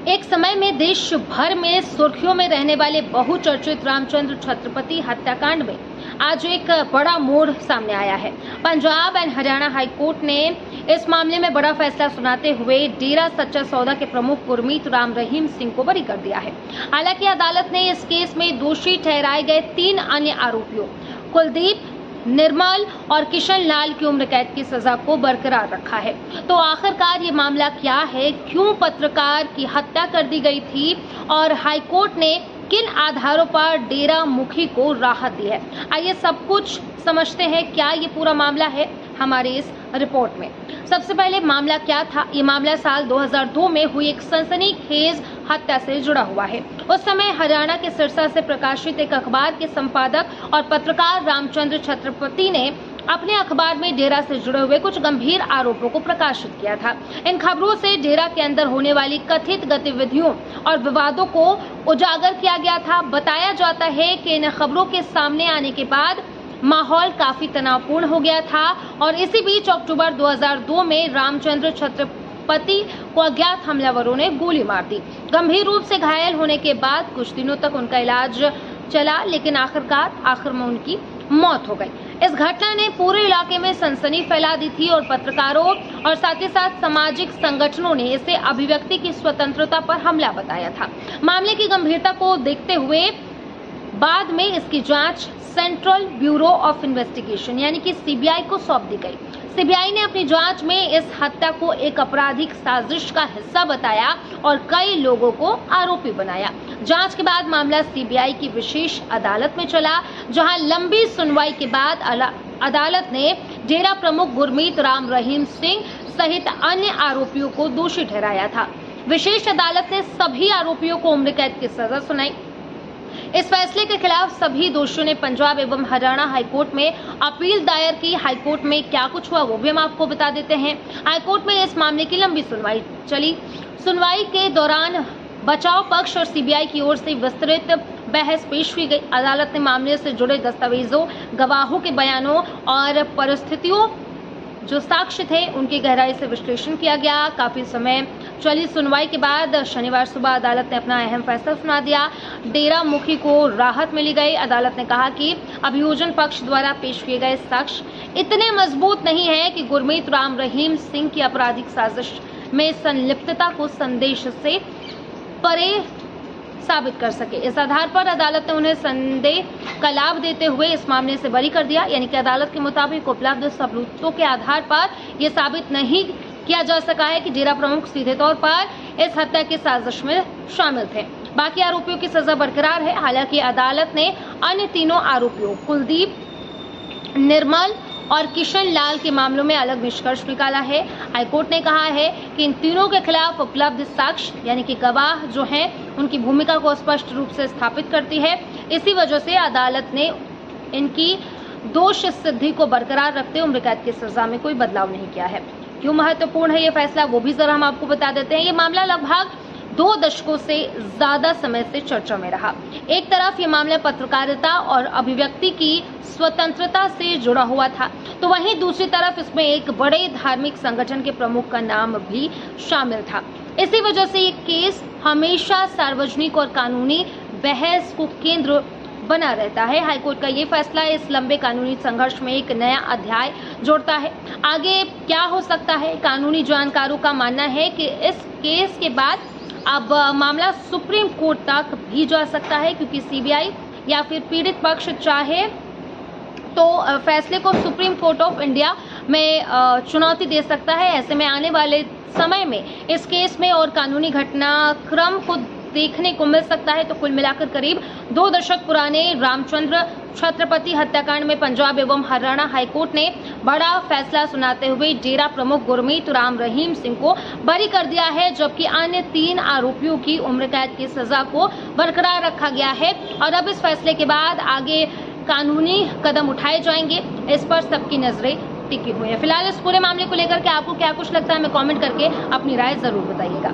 एक समय में देश भर में सुर्खियों में रहने वाले बहुचर्चित रामचंद्र छत्रपति हत्याकांड में आज एक बड़ा मोड़ सामने आया है। Punjab and Haryana high court ने इस मामले में बड़ा फैसला सुनाते हुए डेरा सच्चा सौदा के प्रमुख गुरमीत राम रहीम सिंह को बरी कर दिया है। हालांकि अदालत ने इस केस में दोषी ठहराए गए 3 अन्य आरोपियों कुलदीप, निर्मल और किशन लाल की उम्र कैद की सजा को बरकरार रखा है। तो आखिरकार ये मामला क्या है, क्यों पत्रकार की हत्या कर दी गई थी और हाईकोर्ट ने किन आधारों पर डेरा मुखी को राहत दी है, आइए सब कुछ समझते हैं। क्या ये पूरा मामला है हमारे इस रिपोर्ट में। सबसे पहले मामला क्या था। ये मामला साल 2002 में हुई एक सनसनीखेज हत्या से जुड़ा हुआ है। उस समय हरियाणा के सिरसा से प्रकाशित एक अखबार के संपादक और पत्रकार रामचंद्र छत्रपति ने अपने अखबार में डेरा से जुड़े हुए कुछ गंभीर आरोपों को प्रकाशित किया था। इन खबरों से डेरा के अंदर होने वाली कथित गतिविधियों और विवादों को उजागर किया गया था। बताया जाता है कि इन खबरों के सामने आने के बाद माहौल काफी तनावपूर्ण हो गया था और इसी बीच अक्टूबर 2002 में रामचंद्र छत्रपति को अज्ञात हमलावरों ने गोली मार दी। गंभीर रूप से घायल होने के बाद कुछ दिनों तक उनका इलाज चला, लेकिन आखिर में उनकी मौत हो गई। इस घटना ने पूरे इलाके में सनसनी फैला दी थी और पत्रकारों और साथ ही साथ सामाजिक संगठनों ने इसे अभिव्यक्ति की स्वतंत्रता पर हमला बताया था। मामले की गंभीरता को देखते हुए बाद में इसकी जांच सेंट्रल ब्यूरो ऑफ इन्वेस्टिगेशन यानी कि सीबीआई को सौंप दी गई। सीबीआई ने अपनी जांच में इस हत्या को एक आपराधिक साजिश का हिस्सा बताया और कई लोगों को आरोपी बनाया। जांच के बाद मामला सीबीआई की विशेष अदालत में चला, जहां लंबी सुनवाई के बाद अदालत ने डेरा प्रमुख गुरमीत राम रहीम सिंह सहित अन्य आरोपियों को दोषी ठहराया था। विशेष अदालत ने सभी आरोपियों को उम्र कैद की सजा सुनाई। इस फैसले के खिलाफ सभी दोषियों ने पंजाब एवं हरियाणा हाईकोर्ट में अपील दायर की। हाईकोर्ट में क्या कुछ हुआ वो भी हम आपको बता देते हैं। हाईकोर्ट में इस मामले की लंबी सुनवाई चली। सुनवाई के दौरान बचाव पक्ष और सीबीआई की ओर से विस्तृत बहस पेश की गई। अदालत ने मामले से जुड़े दस्तावेजों, गवाहों के बयानों और परिस्थितियों जो साक्ष्य थे उनकी गहराई से विश्लेषण किया गया। काफी समय चली सुनवाई के बाद शनिवार सुबह अदालत ने अपना अहम फैसला सुना दिया। डेरा मुखी को राहत मिली गई। अदालत ने कहा कि अभियोजन पक्ष द्वारा पेश किए गए साक्ष्य इतने मजबूत नहीं है कि गुरमीत राम रहीम सिंह की आपराधिक साजिश में संलिप्तता को संदेश से परे साबित कर सके। इस आधार पर अदालत ने उन्हें संदेह का लाभ देते हुए इस मामले से बरी कर दिया। यानी कि अदालत के मुताबिक उपलब्ध सबूतों के आधार पर यह साबित नहीं किया जा सका है कि डेरा प्रमुख सीधे तौर पर इस हत्या की साजिश में शामिल थे। बाकी आरोपियों की सजा बरकरार है। हालांकि अदालत ने अन्य तीनों आरोपियों कुलदीप, निर्मल और किशन लाल के मामलों में अलग निष्कर्ष निकाला है। हाईकोर्ट ने कहा है कि इन तीनों के खिलाफ उपलब्ध साक्ष्य यानी कि गवाह जो हैं उनकी भूमिका को स्पष्ट रूप से स्थापित करती है। इसी वजह से अदालत ने इनकी दोष सिद्धि को बरकरार रखते उम्र कैद की सजा में कोई बदलाव नहीं किया है। क्यों महत्वपूर्ण है ये फैसला वो भी जरा हम आपको बता देते हैं। ये मामला लगभग 2 दशकों से ज्यादा समय से चर्चा में रहा। एक तरफ ये मामला पत्रकारिता और अभिव्यक्ति की स्वतंत्रता से जुड़ा हुआ था, तो वहीं दूसरी तरफ इसमें एक बड़े धार्मिक संगठन के प्रमुख का नाम भी शामिल था। इसी वजह से ये केस हमेशा सार्वजनिक और कानूनी बहस को केंद्र बना रहता है। हाईकोर्ट का ये फैसला इस लंबे कानूनी संघर्ष में एक नया अध्याय जोड़ता है। आगे क्या हो सकता है, कानूनी जानकारों का मानना है कि इस केस के बाद अब मामला सुप्रीम कोर्ट तक भी जा सकता है, क्योंकि सीबीआई या फिर पीड़ित पक्ष चाहे तो फैसले को सुप्रीम कोर्ट ऑफ इंडिया में चुनौती दे सकता है। ऐसे में आने वाले समय में इस केस में और कानूनी घटनाक्रम को देखने को मिल सकता है। तो कुल मिलाकर करीब 2 दशक पुराने रामचंद्र छत्रपति हत्याकांड में पंजाब एवं हरियाणा हाईकोर्ट ने बड़ा फैसला सुनाते हुए डेरा प्रमुख गुरमीत राम रहीम सिंह को बरी कर दिया है, जबकि अन्य 3 आरोपियों की उम्र कैद की सजा को बरकरार रखा गया है। और अब इस फैसले के बाद आगे कानूनी कदम उठाए जाएंगे, इस पर सबकी नजरें टिकी हुई है। फिलहाल इस पूरे मामले को लेकर के आपको क्या कुछ लगता है, हमें कमेंट करके अपनी राय जरूर बताइएगा।